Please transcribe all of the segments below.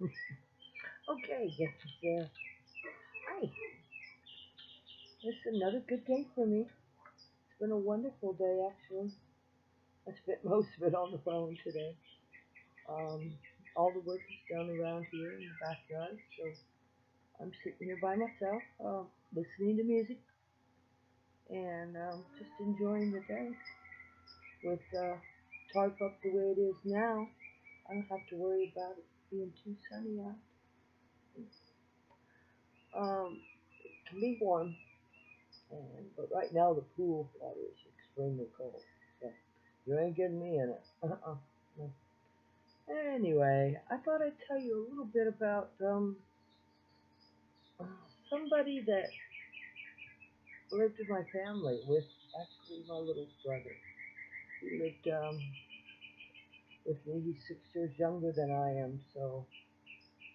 Okay, yes, hi. It's another good day for me. It's been a wonderful day, actually. I spent most of it on the phone today. Um, all the work is done around here in the backyard, so I'm sitting here by myself, listening to music and just enjoying the day. With tarp up the way it is now, I don't have to worry about it being too sunny out. It can be warm, but right now the pool water is extremely cold. So you ain't getting me in it. No. Anyway, I thought I'd tell you a little bit about uh, somebody that lived in my family with actually my little brother. He lived with me. He's 6 years younger than I am, so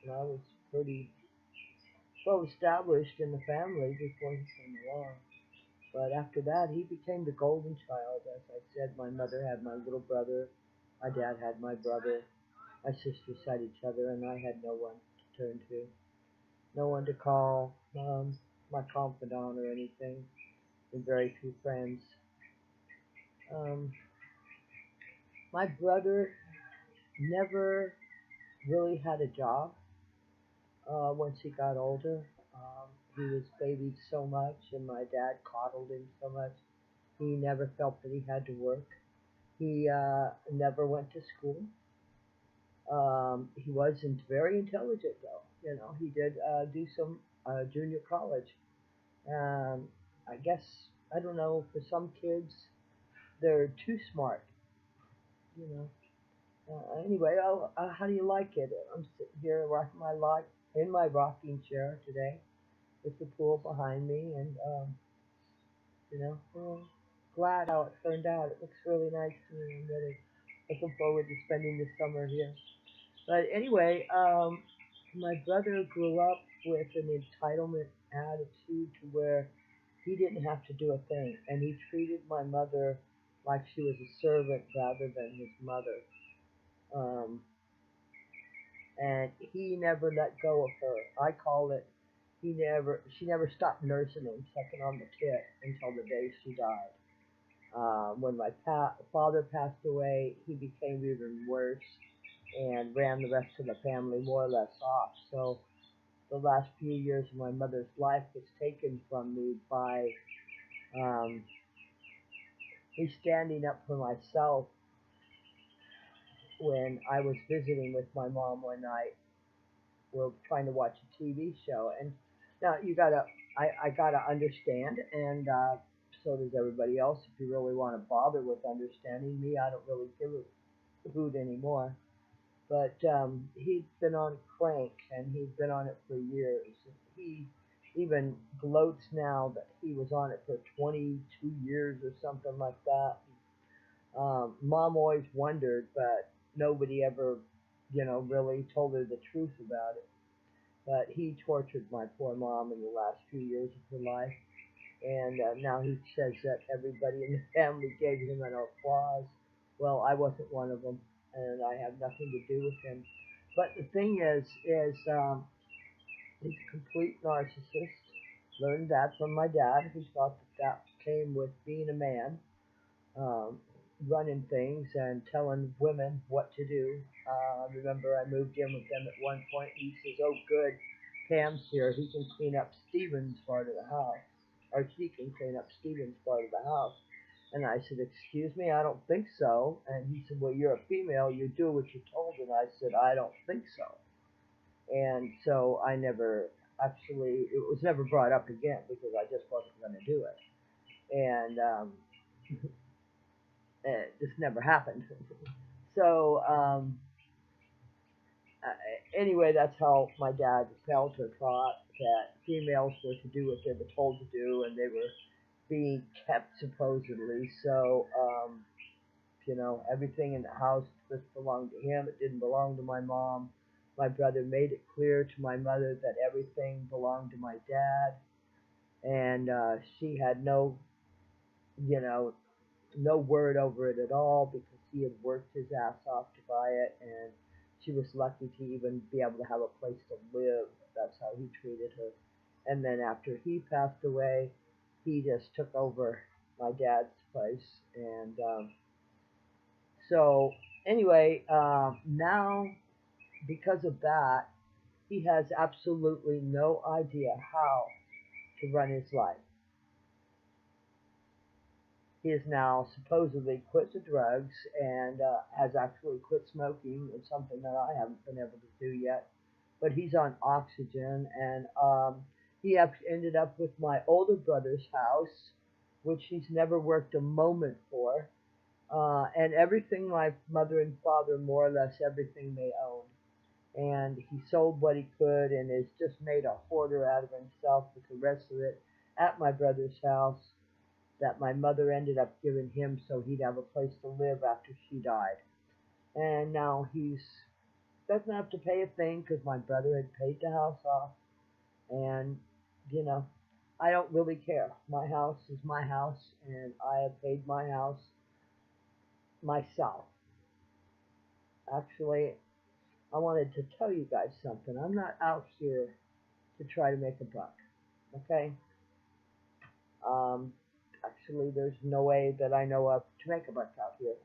I was pretty well established in the family before he came along. But after that, he became the golden child. As I said, my mother had my little brother, my dad had my brother, my sisters had each other, and I had no one to turn to, no one to call my confidant or anything, and very few friends. Um, my brother never really had a job once he got older. He was babied so much, and my dad coddled him so much. He never felt that he had to work. He never went to school. He wasn't very intelligent, though. You know, he did do some junior college. Um, I guess I don't know. For some kids, they're too smart. You know. Anyway, how do you like it? I'm sitting here rocking my life in my rocking chair today with the pool behind me, and glad how it turned out. It looks really nice to me. I'm really looking forward to spending the summer here. But anyway, my brother grew up with an entitlement attitude to where he didn't have to do a thing, and he treated my mother like she was a servant rather than his mother. Um, and he never let go of her. I call it she never stopped nursing him, sucking on the tit until the day she died. When my father passed away, he became even worse and ran the rest of the family more or less off. So the last few years of my mother's life was taken from me by um, me standing up for myself when I was visiting with my mom one night. We're trying to watch a TV show, and now I gotta understand, and so does everybody else. If you really want to bother with understanding me, I don't really give a hoot anymore. But he'd been on crank, and he'd been on it for years. He even gloats now that he was on it for 22 years or something like that. Mom always wondered, but nobody ever, really told her the truth about it. But he tortured my poor mom in the last few years of her life, and now he says that everybody in the family gave him an applause. Well, I wasn't one of them, and I have nothing to do with him. But the thing is, he's a complete narcissist. Learned that from my dad, who thought that that came with being a man, um, running things and telling women what to do. I remember I moved in with them at one point. He says, "Oh, good, Pam's here. He can clean up Stephen's part of the house, or she can clean up Stephen's part of the house." And I said, "Excuse me, I don't think so." And he said, "Well, you're a female. You do what you're told." And I said, "I don't think so." And so I never actually, it was never brought up again because I just wasn't going to do it. And it just never happened. So anyway, that's how my dad felt or thought that females were to do what they were told to do, and they were being kept supposedly. So everything in the house just belonged to him. It didn't belong to my mom. My brother made it clear to my mother that everything belonged to my dad, and she had you know, no word over it at all because he had worked his ass off to buy it, and she was lucky to even be able to have a place to live. That's how he treated her. And then after he passed away, he just took over my dad's place. And so, anyway, now because of that, he has absolutely no idea how to run his life. He has now supposedly quit the drugs and has actually quit smoking. It's something that I haven't been able to do yet. But he's on oxygen, and he ended up with my older brother's house, which he's never worked a moment for, and everything my mother and father, more or less everything they owned. And he sold what he could and has just made a hoarder out of himself with the rest of it at my brother's house that my mother ended up giving him so he'd have a place to live after she died. And now he's doesn't have to pay a thing because my brother had paid the house off. And, you know, I don't really care. My house is my house, and I have paid my house myself. Actually, I wanted to tell you guys something. I'm not out here to try to make a buck, okay? Actually, there's no way that I know of to make a buck out here.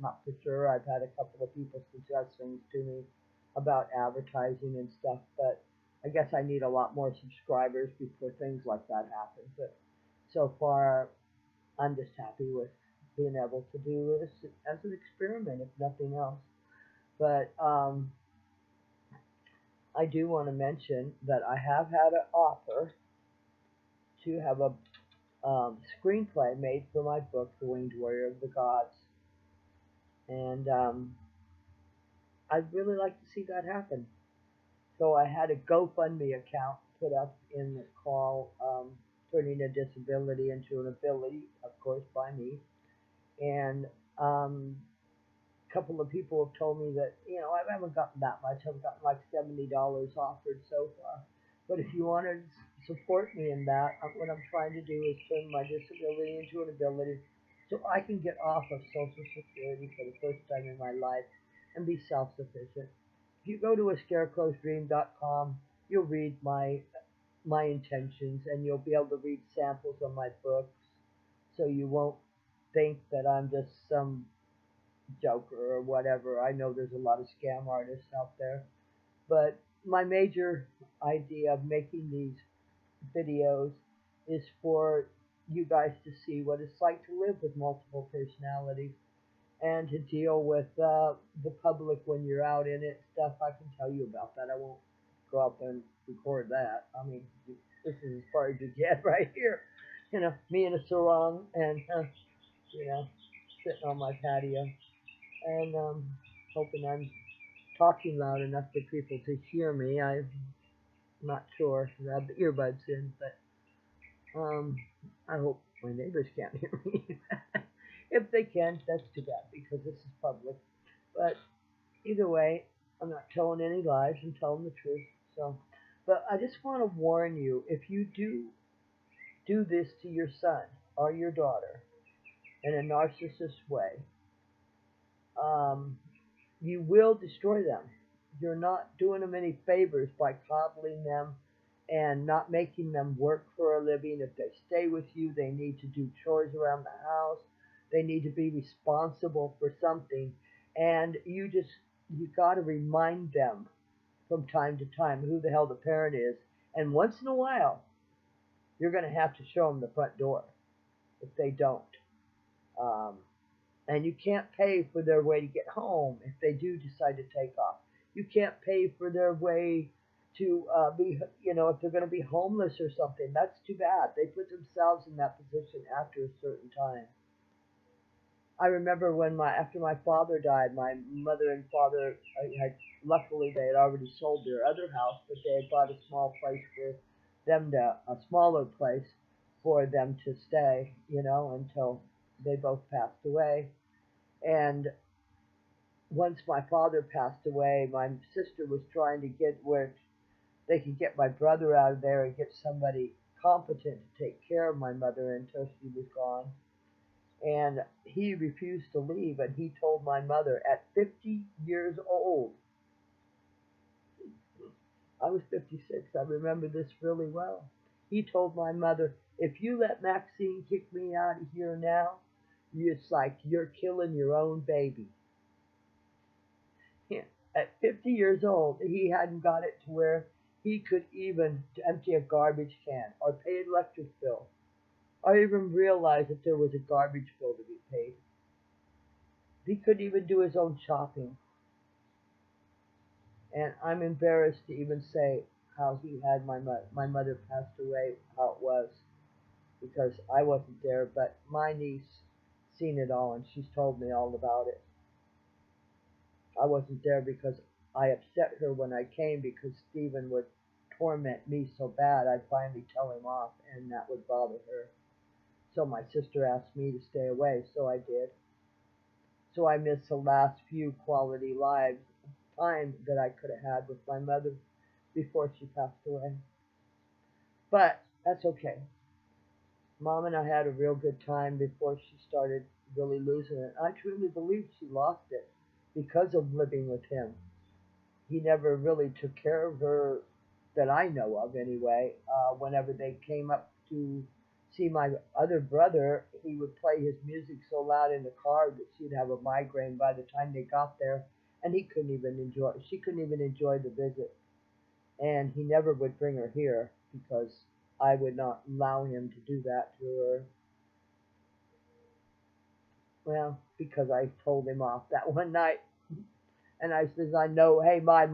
Not for sure. I've had a couple of people suggest things to me about advertising and stuff, but I guess I need a lot more subscribers before things like that happen. But so far, I'm just happy with being able to do this as an experiment, if nothing else. But I do want to mention that I have had an offer to have a screenplay made for my book, The Winged Warrior of the Gods. And I'd really like to see that happen. So I had a GoFundMe account put up in the call, turning a disability into an ability, of course, by me. And a couple of people have told me that, you know, I haven't gotten that much. I've gotten like $70 offered so far. But if you want to support me in that, what I'm trying to do is turn my disability into an ability so I can get off of Social Security for the first time in my life and be self-sufficient. If you go to ascarecrowsdream.com, you'll read my intentions, and you'll be able to read samples of my books, so you won't think that I'm just some joker or whatever. I know there's a lot of scam artists out there, but my major idea of making these videos is for you guys to see what it's like to live with multiple personalities and to deal with the public when you're out in it. Stuff I can tell you about that. I won't go out there and record that. I mean, this is as far as you get right here. You know, me in a sarong and, you know, sitting on my patio and hoping I'm talking loud enough for people to hear me. I'm not sure. I have the earbuds in, but I hope my neighbors can't hear me. If they can, that's too bad because this is public. But either way, I'm not telling any lies. I'm telling the truth. So, but I just want to warn you: if you do this to your son or your daughter in a narcissist way, you will destroy them. You're not doing them any favors by coddling them and not making them work for a living. If they stay with you, they need to do chores around the house. They need to be responsible for something. And you got to remind them from time to time who the hell the parent is. And once in a while, you're going to have to show them the front door if they don't. And you can't pay for their way to get home if they do decide to take off. You can't pay for their way to be, you know, if they're going to be homeless or something. That's too bad. They put themselves in that position after a certain time. I remember when after my father died, my mother and father luckily they had already sold their other house, but they had bought a small place for them a smaller place for them to stay, you know, until they both passed away. And once my father passed away, my sister was trying to get where they could get my brother out of there and get somebody competent to take care of my mother until she was gone. And he refused to leave, and he told my mother at 50 years old I was 56. I remember this really well. He told my mother, if you let Maxine kick me out of here now, it's like you're killing your own baby. Yeah. At 50 years old, he hadn't got it to where he could even empty a garbage can or pay an electric bill or even realize that there was a garbage bill to be paid. He couldn't even do his own shopping. And I'm embarrassed to even say how he had my mother passed away, how it was, because I wasn't there, but my niece seen it all and she's told me all about it. I wasn't there because I upset her when I came because Stephen would torment me so bad I'd finally tell him off and that would bother her. So my sister asked me to stay away, so I did. So I missed the last few quality lives time that I could have had with my mother before she passed away. But that's okay. Mom and I had a real good time before she started really losing it. I truly believe she lost it because of living with him. He never really took care of her that I know of anyway. Whenever they came up to see my other brother, he would play his music so loud in the car that she'd have a migraine by the time they got there, and she couldn't even enjoy the visit. And he never would bring her here because I would not allow him to do that to her. Well, because I told him off that one night. And I says, I know, hey, by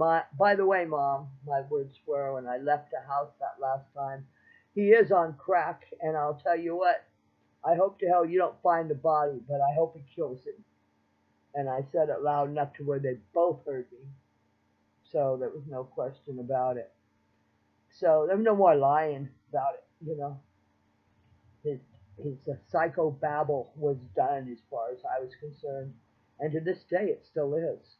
the way, Mom, my words were when I left the house that last time, he is on crack, and I'll tell you what, I hope to hell you don't find the body, but I hope he kills him. And I said it loud enough to where they both heard me. So there was no question about it. So there was no more lying about it. His, his psychobabble was done as far as I was concerned. And to this day, it still is.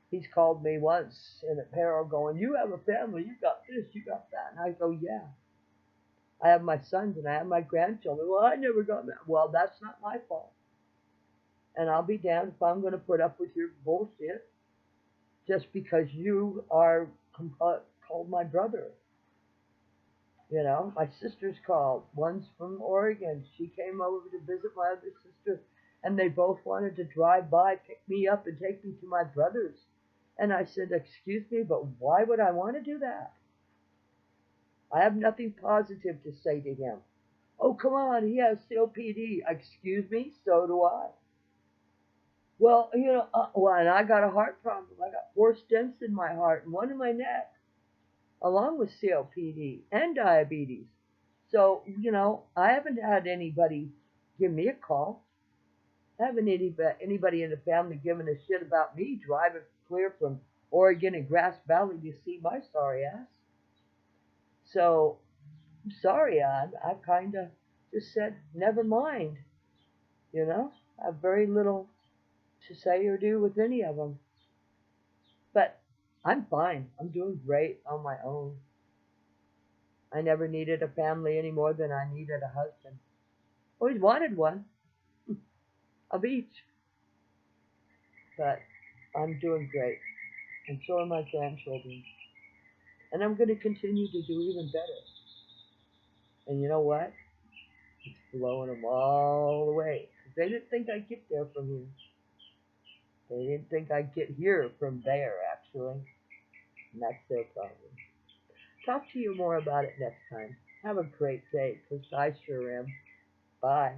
He's called me once in a peril going, you have a family, you got this, you got that. And I go, yeah. I have my sons and I have my grandchildren. Well, I never got that. Well, that's not my fault. And I'll be damned if I'm going to put up with your bullshit just because you are called my brother. My sister's called. One's from Oregon. She came over to visit my other sister, and they both wanted to drive by, pick me up, and take me to my brother's. And I said, excuse me, but why would I want to do that? I have nothing positive to say to him. Oh, come on, he has COPD. Excuse me, so do I. Well, and I got a heart problem. I got 4 stents in my heart and 1 in my neck, along with COPD and diabetes. So, I haven't had anybody give me a call. I haven't anybody in the family giving a shit about me driving clear from Oregon and Grass Valley to see my sorry ass. So, I'm sorry, I kind of just said, never mind. I have very little to say or do with any of them. But I'm fine. I'm doing great on my own. I never needed a family any more than I needed a husband. Always wanted one. Of each. But I'm doing great. And so are my grandchildren. And I'm going to continue to do even better. And you know what? It's blowing them all away. They didn't think I'd get there from here. They didn't think I'd get here from there, actually. And that's their problem. Talk to you more about it next time. Have a great day, because I sure am. Bye.